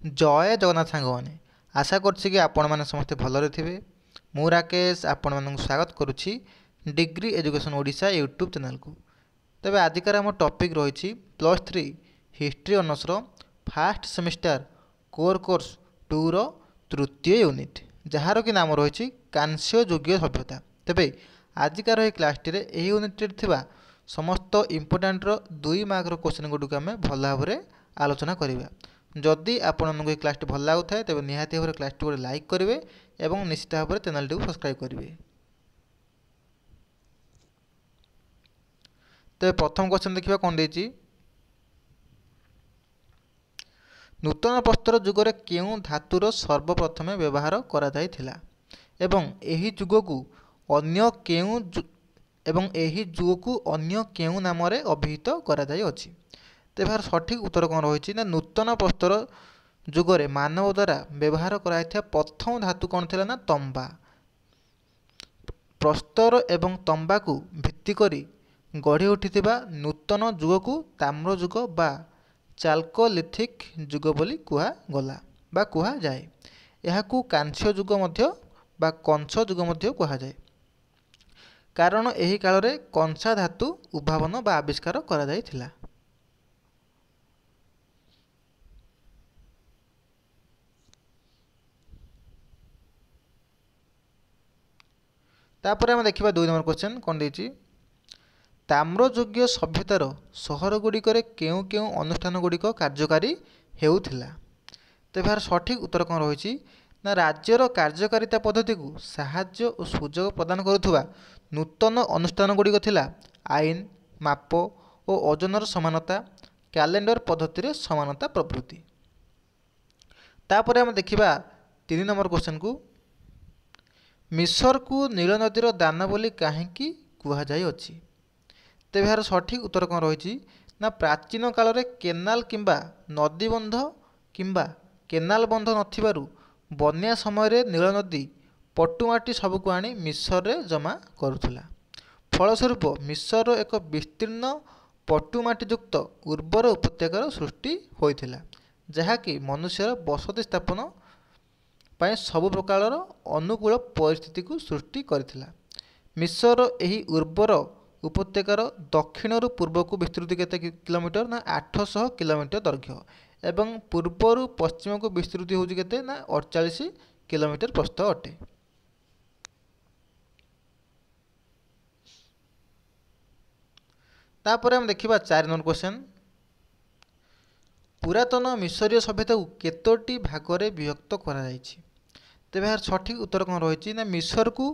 जय जगन्नाथ सांग मैंने आशा करुँच आपण मैंने समस्ते भलरे थे। मु राकेश आपण मानक स्वागत करुच्ची degree education Odisha YouTube channel को। तेज आजिकार आम टॉपिक रही +3 history honours first semester core course 2 रो तृतीय यूनिट जार कि नाम रही कांस्य युगीय सभ्यता। तेबे आजिकार ये क्लास टी यूनिट थिबा समस्त इम्पोर्टाट 2 मार्क क्वेश्चन गुड़िक आम भल भाव में आलोचना करवा। जदि आपको ये क्लास भल लगुए तेज निहाती भाव क्लास गोटे लाइक करेंगे और निश्चित भाव में चैनल टी सब्सक्राइब करेंगे। तेज प्रथम क्वेश्चन देखा कौन देती नूतन प्रस्तर जुगरे केउं धातुर सर्वप्रथम व्यवहार करा जायथिला एवं एही जुगकु अन्य केउं अन्य केउं नाम रे अभिहित करा जायछि। तेभार सठिक उत्तर कौन रही ना नूतन प्रस्तर जुगरे मानव द्वारा व्यवहार कराइथिया प्रथम धातु कौन थिला ना तंबा। प्रस्तर एवं तंबा को भित्ति करी गढ़ी उठिथिबा नूतन जुगकु ताम्र जुग बा चाल्कोलिथिक जुग बोली कुहा गला बा कुहा जाए। एहाकु कांस्य जुग मध्य बा कंस जुग मध्य कुहा जाए, कारण एही काल रे कंसा धातु उद्भावन बा आविष्कार करा जायथिला। तापर आम देखा 2 नंबर क्वेश्चन कौन देती ताम्रयुगीय सभ्यतार सहर गुड़िक केउं केउं अनुष्ठान गुड़िक कार्यकारी हेउथिला। तेभार सठिक उत्तर कौन रही ना राज्यर कार्यकारिता पद्धति को साहाय्य और सुजोग प्रदान करुवा नूतन अनुष्ठान गुड़िक थिला आईन माप और ओजनर समानता कैलेंडर पद्धति समानता प्रभृति। तापर आम देखा 3 नंबर क्वेश्चन को मिसर को नील नदीर दान बोली कहीं कुहा जायछि। तेज यार सठिक उत्तर कौन रही ना प्राचीन काल रे केनाल किंबा नदी बंध किंबा केनाल बंध नथिबारु बन्या समय नील नदी पटुमाटी सबको आनी मिसर रे जमा करुथुला। फलस्वरूप मिसर एक विस्तीर्ण पटुमाटीयुक्त उर्वर उपत्यकार सृष्टि होइथिला, जहाँकि मनुष्यर बसति स्थापन पाए सब प्रकार अनुकूल परिस्थिति को सृष्टि करथिला। मिसर एही उर्वर उपत्यकार दक्षिण रु पूर्व को विस्तृति केते किलोमीटर ना 800 किलोमीटर दैर्घ्य एवं पूर्व रु पश्चिम को विस्तृति होउछि केते ना 48 किलोमीटर प्रस्थ अटे। तापर हम देखिबा 4 नंबर क्वेश्चन पुरातन मिसरीय सभ्यता को केतोटी भागरे विभक्त करा जायछि। तेबे यार सठिक उत्तर कौन रही ना मिसर को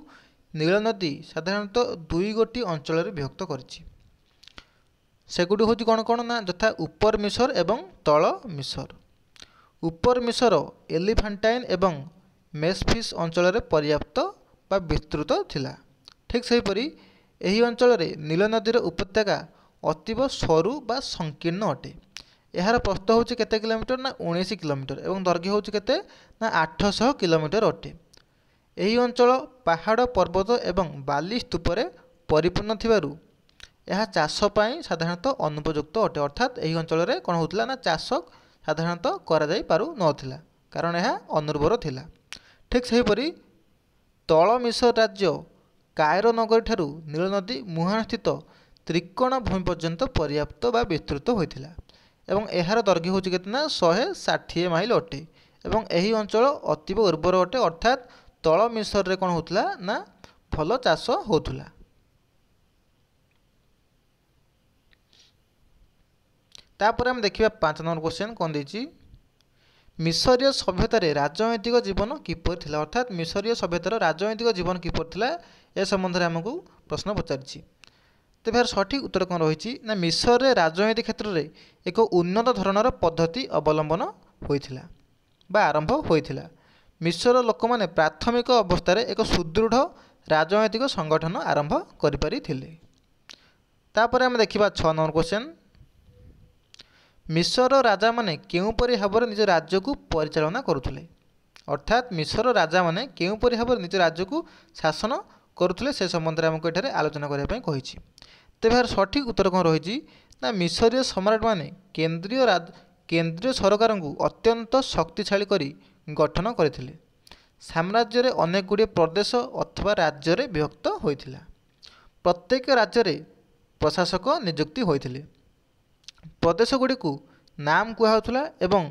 नील नदी साधारणतः 2 गोटी अंचल विभक्त करिछि। सेगुडी हूँ कौन कौन ना यथा उपर मिसर एवं तल मिसर। उपर मिसर एलिफांटाइन एवं मेसफिस अंचल पर्याप्त बा विस्तृत थिला। ठीक सेहीपरि एही अंचल नील नदीर उपत्यका अतीव सरू बा संकीर्ण अटे। यार प्रस्थ होछि केते किलोमीटर ना 19 किलोमीटर एवं दैर्घ्य होछि केते ना 800 किलोमीटर अटे। एही अंचल पहाड़ पर्वत एवं बाली स्तूपरे परिपूर्ण थिबारु यह चाष पाई साधारणतः अनुपयुक्त अटे। अर्थात यही अंचल रे कौन होता ना चाष साधारणतः करा जाई पारु नथिला, कारण यह अनुर्वर थिला। ठीक सेहीपरि तल मिसर राज्य कायरो नगरी ठारू नील नदी मुहां स्थित त्रिकोण भूमि पर्यंत पर्याप्त बा विस्तृत होइथिला एवं एहार दैर्घ्य होछि केतना ना 160 माइल अटे एवं एही अंचल अतीव उर्वर अटे। अर्थात तल मिसर रे कौन होता ना भल चाष होतुला। तापर हम देखिबा 5 नंबर क्वेश्चन कौन देछि मिसरीय सभ्यतार राजनैतिक जीवन किपर थिला। अर्थात मिसरीय सभ्यतार राजनैतिक जीवन किपर थिला ए संबंध में आमको प्रश्न पचारिछि। तेज यार सठिक उत्तर कौन रही ना मिसर रे राजनीति क्षेत्र में एक उन्नत धरणर पद्धति अवलंबन होइथिला बा आरंभ होइथिला। मिसर लोक माने प्राथमिक अवस्था एक सुदृढ़ राजनैतिक संगठन आरंभ करिपारिथिले। तापर हम देखिबा 6 नंबर क्वेश्चन मिसर राजा माने केउपरि भाव निज राज्य को परिचालना करुथुले। अर्थात मिसर राजा माने केउपरि भाव निज राज्य को शासन करुथुले से संबंध में आमको एठारे आलोचना करने तेज यार सठिक उत्तर कौन रही ना मिसरीय सम्राट माने केंद्रीय सरकार को अत्यंत शक्तिशाली करी गठन करथिले। साम्राज्य रे अनेक गुड़िए प्रदेश अथवा राज्य रे विभक्त होइथिला। प्रत्येक राज्य रे प्रशासक नियुक्ति होइथिले। प्रदेश गुड़ी को नाम कहउथला एवं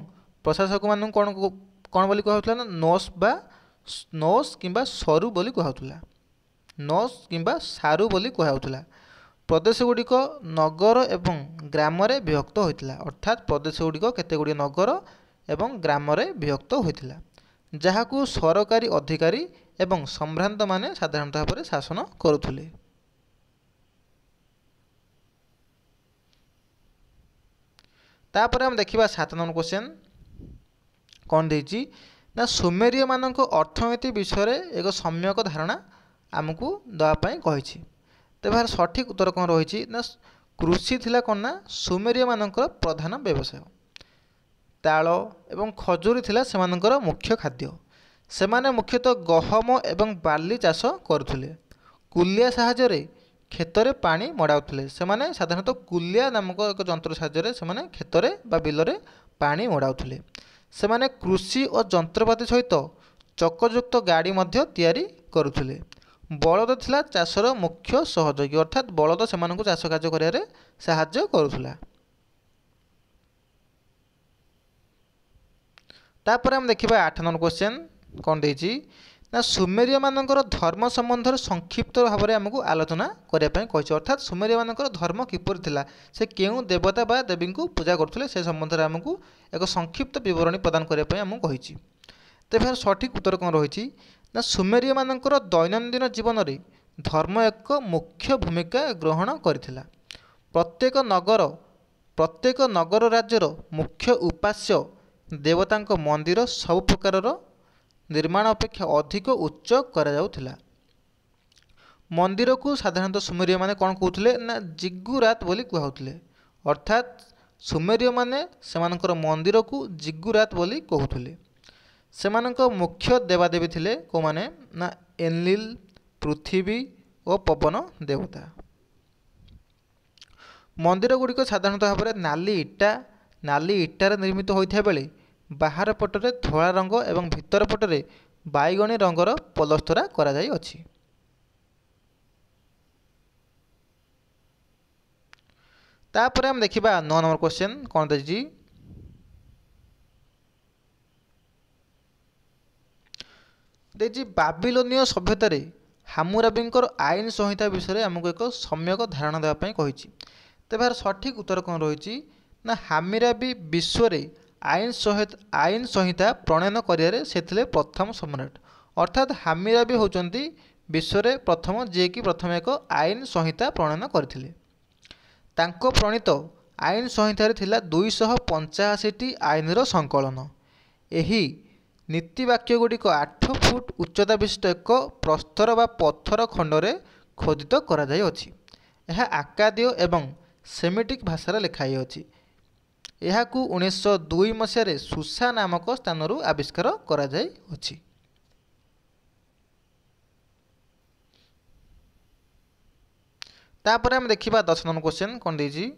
प्रशासक मान कौन बोली कहउथला ना नोस किंबा सरु बोली कहउथला। नोस किंबा सारु बोली कहउथला। प्रदेश गुड़िक नगर एवं ग्राम रे विभक्त होइथिला। अर्थात प्रदेश गुड़िक केते गुड़ी नगर एवं ग्राम रे विभक्त होइथिला, जहाकू सरकारी अधिकारी एवं सम्भ्रांत माने साधारणतः भाव शासन करुथुले। तापर हम देखिबा 7 नंबर क्वेश्चन कौन देछि ना सुमेरिय मानक अर्थनीति विषय रे एक सम्यक धारणा आमको दवा पई कहिछि। तेबार सठिक उत्तर कौन रही ना कृषि थिला कौन ना सुमेरिय मानक प्रधान व्यवसाय। ताल एवं खजूरी थिला सेमानकर मुख्य खाद्य। सेमाने मुख्यतः गहम एवं बार्ली चाष करुथुले। कुलिया साहाय्य खेतरे पानी मड़ाउथुले। सेमाने साधारणतः कुलिया नामक एक जंत्र साहाय्य सेमाने खेतरे बा बिलरे पानी मड़ाउथुले। सेमाने कृषि और जंत्रपाति सहित चकयुक्त गाड़ी मध्य तैयारी करुथुले। बलद थिला चाषर मुख्य सहयोगी, अर्थात बलद सेमानकु चाष कार्य करियारे साहाय्य करुथुला। तापर हम देखिबा 8 नंबर क्वेश्चन कौन देछि ना सुमेरिय मानकर धर्म संबंध संक्षिप्त भाव में आमको आलोचना करने कही। अर्थात सुमेरिय मानकर धर्म किपर थिला, से केउ देवता बा देवी को पूजा करथुले से संबंध में आमको एक संक्षिप्त विवरणी प्रदान करने आमको कही। तेरे सठिक उत्तर कौन रही ना सुमेरिय मानकर दैनंदिन जीवन में धर्म एक मुख्य भूमिका ग्रहण करथिला। प्रत्येक नगर राज्यर मुख्य उपास्य देवतांक मंदिर सब प्रकार निर्माण अपेक्षा अधिक उच्च करा जाउथिला। मंदिर को साधारणतः सुमेरिय माने कौन कहते ना जिगुरात बोली कहते। अर्थात सुमेरिय माने सेमानकर मंदिर को जिगुरात बोली कहते। सेमानक मुख्य देवादेवी थिले को माने ना एनलिल, पृथ्वी और पवन देवता। मंदिर गुड़िक साधारणतः भाव में नाली इटार निर्मित होता बेले बाहर पटरे धला रंग एवं भितर पटरे बैगणी रंगर पलस्तरा करा जाई अछि। तापर हम देखिबा 9 नंबर क्वेश्चन कौन देछि बाबिलोनीय सभ्यता हामुराबींकर आईन संहिता विषय आमको एक सम्यक धारणा देवाई कही। तेबार सठिक उत्तर कौन रही ना हामिराबी विश्व आईन संहिता प्रणयन करियारे से प्रथम सम्राट। अर्थात हामिराबी होचंती विश्व प्रथम जे कि प्रथम एक आईन संहिता प्रणयन करथिले। तांको प्रणीत आईन संहिता थिला 285टी आईनर संकलन। एही नीतिवाक्य गुड़िक 8 फुट उच्चता विशिष्ट एक प्रस्तर बा पत्थर खंडरे खोदित करा जाय अछि। यह आकादीय एवं सेमिटिक भाषा लिखाई अछि। यहाकू 1902 मसीह सुसा नामक स्थान आविष्कार करा जाय अछि। तापर हम देखिबा 10 नंबर क्वेश्चन कौन देछि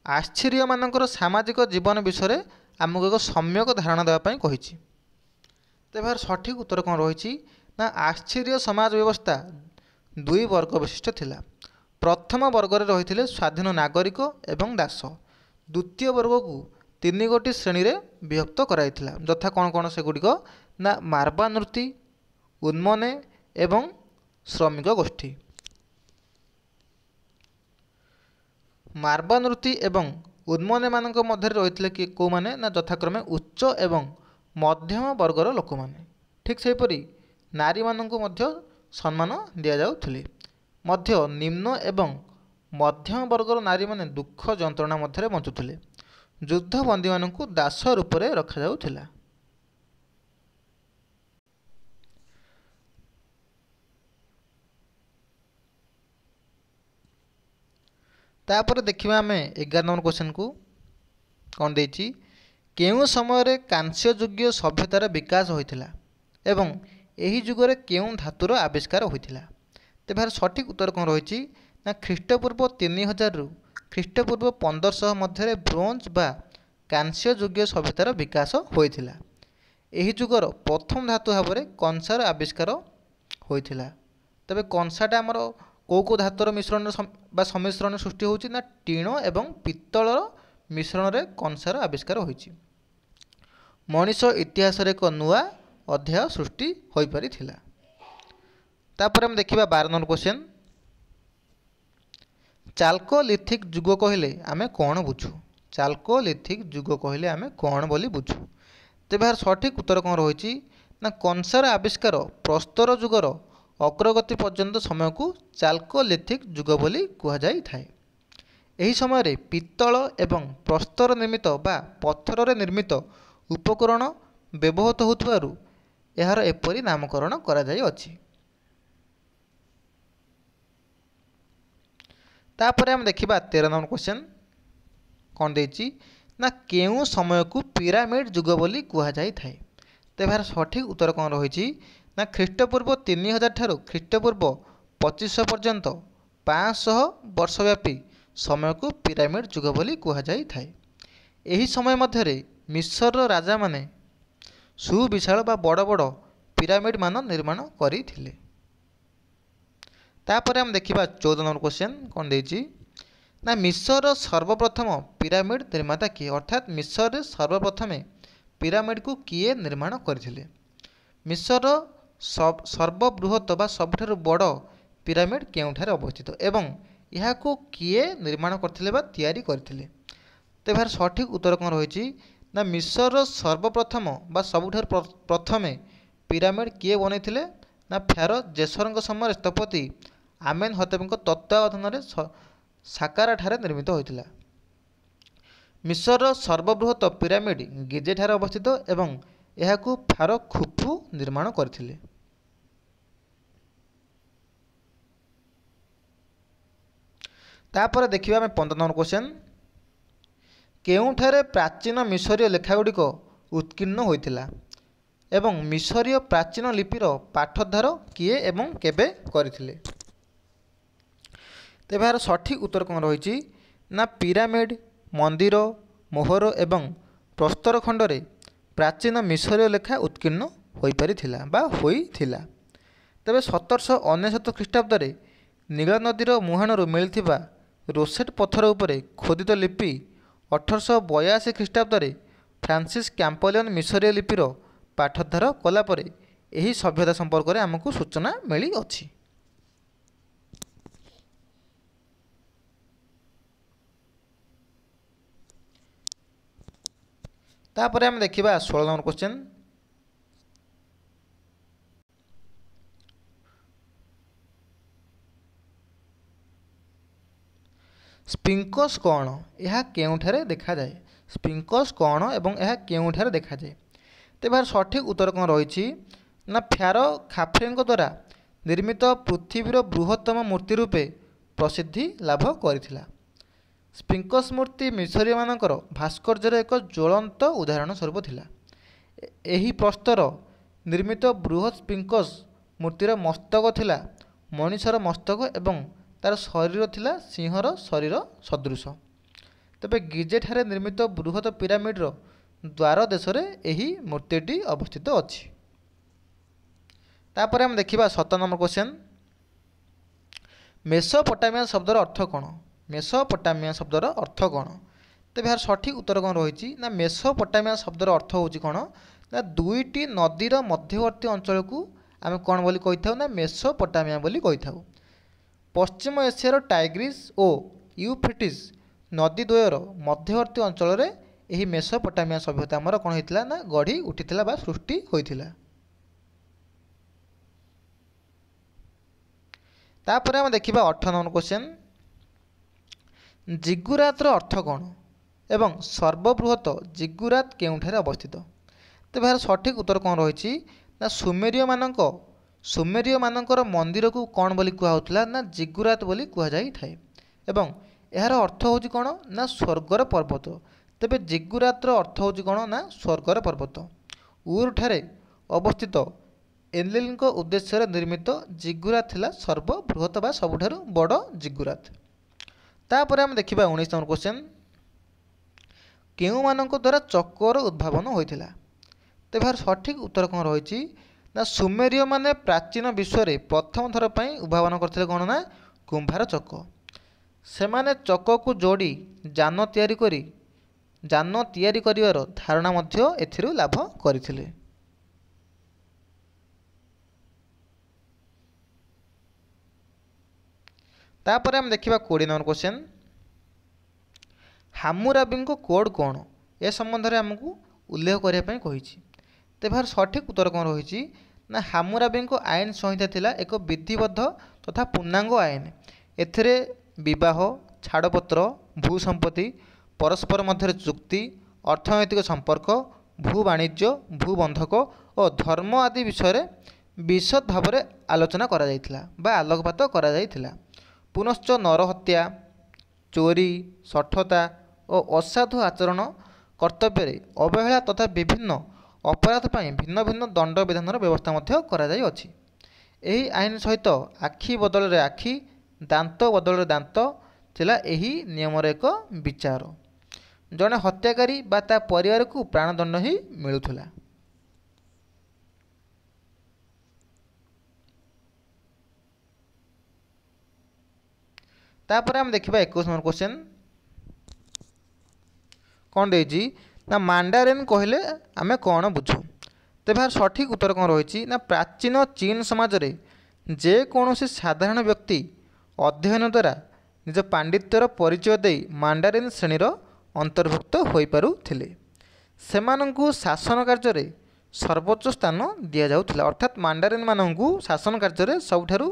आश्चर्य मानकर सामाजिक जीवन विषय आमको एक सम्यक धारणा देवाई कही। तेबार सठिक उत्तर कौन रही ना आश्चर्य समाज व्यवस्था 2 वर्ग विशिष्ट थिला। प्रथम वर्ग रे रही स्वाधीन नागरिक एवं दास। द्वितीय वर्ग को 3 गोटी श्रेणी रे विभक्त कराइथिला, यथा कौन कौन से गुड़िक ना मार्बानृति, उन्मने एवं श्रमिक गोष्ठी। मार्बानृति एवं उन्मने मानक मध्य रही कि कौ माने ना यथाक्रमे उच्च एवं मध्यम वर्गर लोक माने। ठीक सेहीपरि नारी मानक मध्य सम्मान दिया जाउथिले। मध्य निम्न एवं मध्यम वर्गर नारी माने दुख जंत्रणा मध्य बंचुथिले। युद्धबंदी मानक दास रूप में रखा जाउथिला। तापर देखिबा आमे 11 नंबर क्वेश्चन को कौन देछि केउ समय रे कांस्य युगीय सभ्यतार विकास होइथिला एवं एही जुगरे केउ धातुर आविष्कार होइथिला। तेबार सठिक उत्तर कौन रही ना ख्रीष्टपूर्व 3000 रु ख्रीष्टपूर्व 1500 मध्य ब्रोंज बा कांस्य युग सभ्यतार विकास होइथिला। एही जुगर प्रथम धातु भाव में कंसार आविष्कार होइथिला। तबे कंसाटा आमर को धातुर मिश्रण सम्मिश्रण सृष्टि होउछि ना टीण एवं पित्तलर मिश्रण रे कंसार आविष्कार होइछि। मनीष इतिहास रे एक नुआ अध्याय सृष्टि होई परिथिला। तापर हम देखिबा 12 नंबर क्वेश्चन। चाल्कोलिथिक युग कहले आमे कोन बुझू? चाल्कोलिथिक युग कहले आमे कोन बोली बुझू? तेबे यार सठिक उत्तर कौन रही ना कंसार आविष्कार प्रस्तर जुगर अग्रगति पर्यंत समय को चाल्कोलिथिक युग बोली कुहाଯାଇ थाए। एही समय रे पित्तल एवं प्रस्तर निर्मित बा पत्थर रे निर्मित उपकरण व्यवहृत होथुवारु एहार एपरि नामकरण करा जाई अछि। तापरे हम देखिबा 13 नंबर क्वेश्चन कौन देछि ना केउ समय को पिरामिड युग बोली कुहाଯାଇ थाए। तेबार सठिक उत्तर कौन रही ना ख्रीष्टपूर्व 3000 ठारू ख्रीष्टपूर्व 2500 पर्यंत 500 वर्षव्यापी समय को पिरामिड युग बोली कुहाଯାଇ थाए। एही समय मध्यरे मिस्र राजा माने सुविशाल बा बड़ बड़ पिरामिड मान निर्माण करथिले। तापर हम देखिबा 14 नंबर क्वेश्चन कौन देछि ना मिस्र सर्वप्रथम पिरामिड निर्माता किए? अर्थात मिस्र सर्वप्रथम पिरामिड को किए निर्माण करथिले? मिस्र सर्वबृहत बा सबठारु बड़ पिरामिड केउठारे अवस्थित एवं यह को किए निर्माण करथिले बा तैयारी करथिले? तेबार सठिक उत्तर कौन रही ना मिस्र सर्वप्रथम बा सबठारु प्रथमे पिरामिड किए बनैथिले ना फेरो जेसरंग समय स्थपति आमेन हतेबଙ୍କ तत्वावधान साकारा ठारे निर्मित होइथिला। मिस्र सर्वबृहत पिरामिड गिजे ठारे अवस्थित एवं यहाकू फारो खुफु निर्माण करथिले। तापर देखिबा हम 15 नंबर क्वेश्चन। केउठारे प्राचीन मिसरीय लेखागुड़िक उत्कीर्ण होइथिला एवं मिसरीय प्राचीन लिपिर पाठोद्धार किए एवं केबे करथिले? तेबे यार सठिक उत्तर कौन रही ना पिरामिड मंदिर मोहर एवं प्रस्तर खंडरे प्राचीन मिसरीय लेखा उत्कीर्ण होई परिथिला बा होइथिला। तेबे 1799 ख्रीष्टाब्द रे नील नदीर मुहाणरू मिलथिबा रोसेट पत्थर उपरे खोदित लिपि 1882 ख्रीष्टाब्द रे फ्रांसिस कैम्पलियन मिसरीय लिपिर पाठोद्धार कलापर एही सभ्यता संपर्क में आमको सूचना मिली अछि। तापर हम देखिबा 16 नंबर क्वेश्चन। स्पिंकस कौन यह केउठारे देखा जाए? स्पिंकस कौन एवं यह केउठारे देखा जाए? तेबार सठिक उत्तर कौन रही ना फ्यारो खाफ्रेଙ୍କ द्वारा निर्मित पृथ्वीर बृहत्तम मूर्ति रूपे प्रसिद्धि लाभ करथिला। स्पिंकस मूर्ति मिसरीय मानकर भास्कर्यर एक ज्वलंत उदाहरण स्वरूप थिला। एही प्रस्तर निर्मित बृहत् स्पिंकस मूर्तिर मस्तक थिला मनीषर मस्तक एवं तार शरीर थिला सिंहर शरीर सदृश। तबे गिजे ठारे निर्मित बृहत् पिरामिडर द्वार देश रे एही मूर्तिटी अवस्थित अछि। तापर हम देखिबा 17 नंबर क्वेश्चन। मेसोपोटामिया शब्दर अर्थ कौन? मेसोपोटामिया शब्दर अर्थ कौन? तेबे यार सठिक उत्तर कौन रही ना मेसोपोटामिया शब्दर अर्थ होउछि कौन ना दुईटी नदीर मध्यवर्ती अंचल को आमे कौन बोली कहिथाउ ना मेसोपोटामिया बोली कहिथाउ। पश्चिम एशियार टाइग्रिस और यूफ्रेटिस नदी द्वयर मध्यवर्ती अंचल रे एही मेसोपोटामिया सभ्यता आमर कौन होइथिला ना गढ़ी उठिथिला बा सृष्टि होइथिला। तापर हम देखिबा 18 नंबर क्वेश्चन। जिगुरातर अर्थ कौन एवं सर्वबृहत जिगुरात केउठारे अवस्थित? तेबे यार सठिक उत्तर कौन रही ना सुमेरिय मानकर मंदिर को कौन बोली कुहाउथला ना जिगुरात बोली कुहाଯାଇ थाए एवं यार अर्थ होउछि कौन ना स्वर्गर पर्वत। तेबे जिगुरातर अर्थ होउछि कौन ना स्वर्गर पर्वत। उर ठारे अवस्थित एनलिल उद्देश्य निर्मित जिगुरात थिला सर्वबृहत बा सबुठारु बड़ जिगुरात। तापर हम देखिबा 19 नंबर क्वेश्चन। କେଉଁମାନଙ୍କ ଦ୍ୱାରା ଚକର ଉଦ୍ଭାବନ ହୋଇଥିଲା? ତେବେ ଏହାର ସଠିକ୍ ଉତ୍ତର କ'ଣ ରହିଛି ନା ସୁମେରୀୟ ମାନେ ପ୍ରାଚୀନ ବିଶ୍ୱରେ ପ୍ରଥମ ଥର ପାଇଁ ଉଦ୍ଭାବନ କରିଥିଲେ କ'ଣ ନା କୁମ୍ଭାର ଚକ। ସେମାନେ ଚକକୁ ଯୋଡ଼ି ଯାନ ତିଆରି କରିବାର ଧାରଣା ମଧ୍ୟ ଏଥିରୁ ଲାଭ କରିଥିଲେ। ତାପରେ ଆମେ ଦେଖିବା 20 ନମ୍ବର क्वेश्चन, ହାମୁରାବିଙ୍କ କୋଡ୍ କ'ଣ? ଏ ସମ୍ବନ୍ଧରେ ଆମକୁ ଉଲ୍ଲେଖ କରିବା ପାଇଁ କହିଛି। ତେବେ ଏହାର ସଠିକ୍ ଉତ୍ତର କ'ଣ ରହିଛି ନା ହାମୁରାବିଙ୍କ ଆଇନ ସଂହିତା ଥିଲା ଏକ ବିଧିବଦ୍ଧ ତଥା ପୂର୍ଣ୍ଣାଙ୍ଗ ଆଇନ। ଏଥିରେ ବିବାହ, ଛାଡ଼ପତ୍ର, ଭୂ ସମ୍ପତ୍ତି, ପରସ୍ପର ମଧ୍ୟରେ ଚୁକ୍ତି, ଅର୍ଥନୈତିକ ସମ୍ପର୍କ, ଭୂ ବାଣିଜ୍ୟ, ଭୂ ବନ୍ଧକ ଓ ଧର୍ମ ଆଦି ବିଷୟରେ ବିଶଦ ଭାବରେ ଆଲୋଚନା କରାଯାଇଥିଲା ବା ଆଲୋକପାତ କରାଯାଇଥିଲା। ପୁନଶ୍ଚ ନରହତ୍ୟା, ଚୋରି, ଶଠତା ଓ ଅସାଧୁ ଆଚରଣ କର୍ତ୍ତବ୍ୟରେ ଅବହେଳା ତଥା ବିଭିନ୍ନ ଅପରାଧ ପାଇଁ ଭିନ୍ନ ଭିନ୍ନ ଦଣ୍ଡ ବିଧାନର ବ୍ୟବସ୍ଥା ମଧ୍ୟ କରାଯାଇଅଛି। ଏହି ଆଇନ ସହିତ ଆଖି ବଦଳରେ ଆଖି, ଦାନ୍ତ ବଦଳରେ ଦାନ୍ତ ଥିଲା ଏହି ନିୟମର ଏକ ବିଚାର। ଜଣେ ହତ୍ୟାକାରୀ ବା ତା ପରିବାରକୁ ପ୍ରାଣଦଣ୍ଡ ହିଁ ମିଳୁଥିଲା। ତାପରେ ଆମେ ଦେଖିବା 21 ନମ୍ବର क्वेश्चन, କ'ଣ ଦେଇଛି ନା ମାଣ୍ଡାରିନ୍ କହିଲେ ଆମେ କ'ଣ ବୁଝୁ? ତେବେ ଏହାର ସଠିକ୍ ଉତ୍ତର କ'ଣ ରହିଛି ନା ପ୍ରାଚୀନ ଚୀନ ସମାଜରେ ଯେକୌଣସି ସାଧାରଣ ବ୍ୟକ୍ତି ଅଧ୍ୟୟନ ଦ୍ୱାରା ନିଜ ପାଣ୍ଡିତ୍ୟର ପରିଚୟ ଦେଇ ମାଣ୍ଡାରିନ୍ ଶ୍ରେଣୀର ଅନ୍ତର୍ଭୁକ୍ତ ହୋଇପାରୁଥିଲେ। ସେମାନଙ୍କୁ ଶାସନ କାର୍ଯ୍ୟରେ ସର୍ବୋଚ୍ଚ ସ୍ଥାନ ଦିଆଯାଉଥିଲା, ଅର୍ଥାତ୍ ମାଣ୍ଡାରିନ୍ ମାନଙ୍କୁ ଶାସନ କାର୍ଯ୍ୟରେ ସବୁଠାରୁ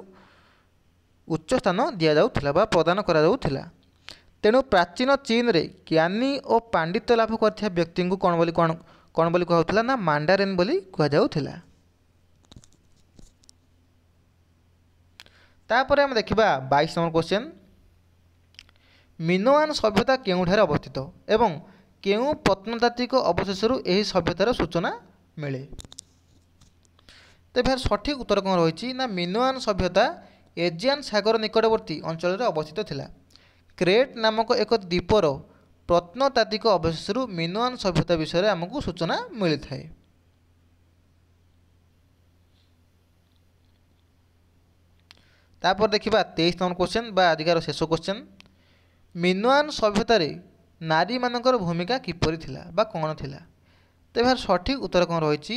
ଉଚ୍ଚ ସ୍ଥାନ ଦିଆଯାଉଥିଲା ବା ପ୍ରଦାନ କରାଯାଉଥିଲା। ତେଣୁ ପ୍ରାଚୀନ ଚୀନରେ ଜ୍ଞାନୀ ଓ ପାଣ୍ଡିତ୍ୟ ଲାଭ କରିଥିବା ବ୍ୟକ୍ତିଙ୍କୁ କ'ଣ ବୋଲି କୁହାଯାଉଥିଲା ନା ମାଣ୍ଡାରିନ୍ ବୋଲି କୁହାଯାଉଥିଲା। ତାପରେ ଆମେ ଦେଖିବା 22 ନମ୍ବର क्वेश्चन, ମିନୋଆନ୍ ସଭ୍ୟତା କେଉଁଠାରେ ଅବସ୍ଥିତ ଏବଂ କେଉଁ ପ୍ରତ୍ନତାତ୍ତ୍ୱିକ ଅବଶେଷରୁ ଏହି ସଭ୍ୟତାର ସୂଚନା ମିଳେ? ତେବେ ଏହାର ସଠିକ୍ ଉତ୍ତର କ'ଣ ରହିଛି ନା ମିନୋଆନ୍ ସଭ୍ୟତା ଏଜିଆନ୍ ସାଗର ନିକଟବର୍ତ୍ତୀ ଅଞ୍ଚଳରେ ଅବସ୍ଥିତ ଥିଲା। କ୍ରେଟ୍ ନାମକ ଏକ ଦ୍ୱୀପର ପ୍ରତ୍ନତାତ୍ତ୍ୱିକ ଅବଶେଷରୁ ମିନୋଆନ୍ ସଭ୍ୟତା ବିଷୟରେ ଆମକୁ ସୂଚନା ମିଳିଥାଏ। ତାପରେ ଦେଖିବା 23 ନମ୍ବର क्वेश्चन ବା ଆଜିକାର ଶେଷ क्वेश्चन, ମିନୋଆନ୍ ସଭ୍ୟତାରେ ନାରୀମାନଙ୍କର ଭୂମିକା କିପରି ଥିଲା ବା କ'ଣ ଥିଲା? ତେବେ ଏହାର ସଠିକ୍ ଉତ୍ତର କ'ଣ ରହିଛି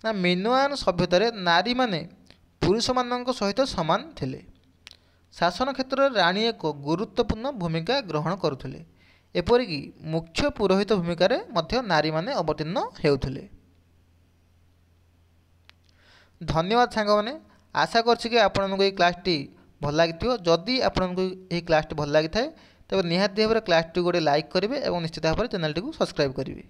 ନା ମିନୋଆନ୍ ସଭ୍ୟତାରେ ନାରୀମାନେ ପୁରୁଷମାନଙ୍କ ସହିତ ସମାନ ଥିଲେ। ଶାସନ କ୍ଷେତ୍ରରେ ରାଣୀ ଏକ ଗୁରୁତ୍ୱପୂର୍ଣ୍ଣ ଭୂମିକା ଗ୍ରହଣ କରୁଥିଲେ। ଏପରିକି ମୁଖ୍ୟ ପୁରୋହିତ ଭୂମିକାରେ ମଧ୍ୟ ନାରୀମାନେ ଅବତୀର୍ଣ୍ଣ ହେଉଥିଲେ। ଧନ୍ୟବାଦ ସାଙ୍ଗମାନେ, ଆଶା କରୁଛି କି ଆପଣଙ୍କୁ ଏହି କ୍ଲାସ୍ଟି ଭଲ ଲାଗିଥିବ। ଯଦି ଆପଣଙ୍କୁ ଏହି କ୍ଲାସ୍ଟି ଭଲ ଲାଗିଥାଏ ତେବେ ନିହାତି ଭାବରେ କ୍ଲାସ୍ଟି ଗୋଟେ ଲାଇକ୍ କରିବେ ଏବଂ ନିଶ୍ଚିତ ଭାବରେ ଚ୍ୟାନେଲଟିକୁ ସବସ୍କ୍ରାଇବ୍ କରିବେ।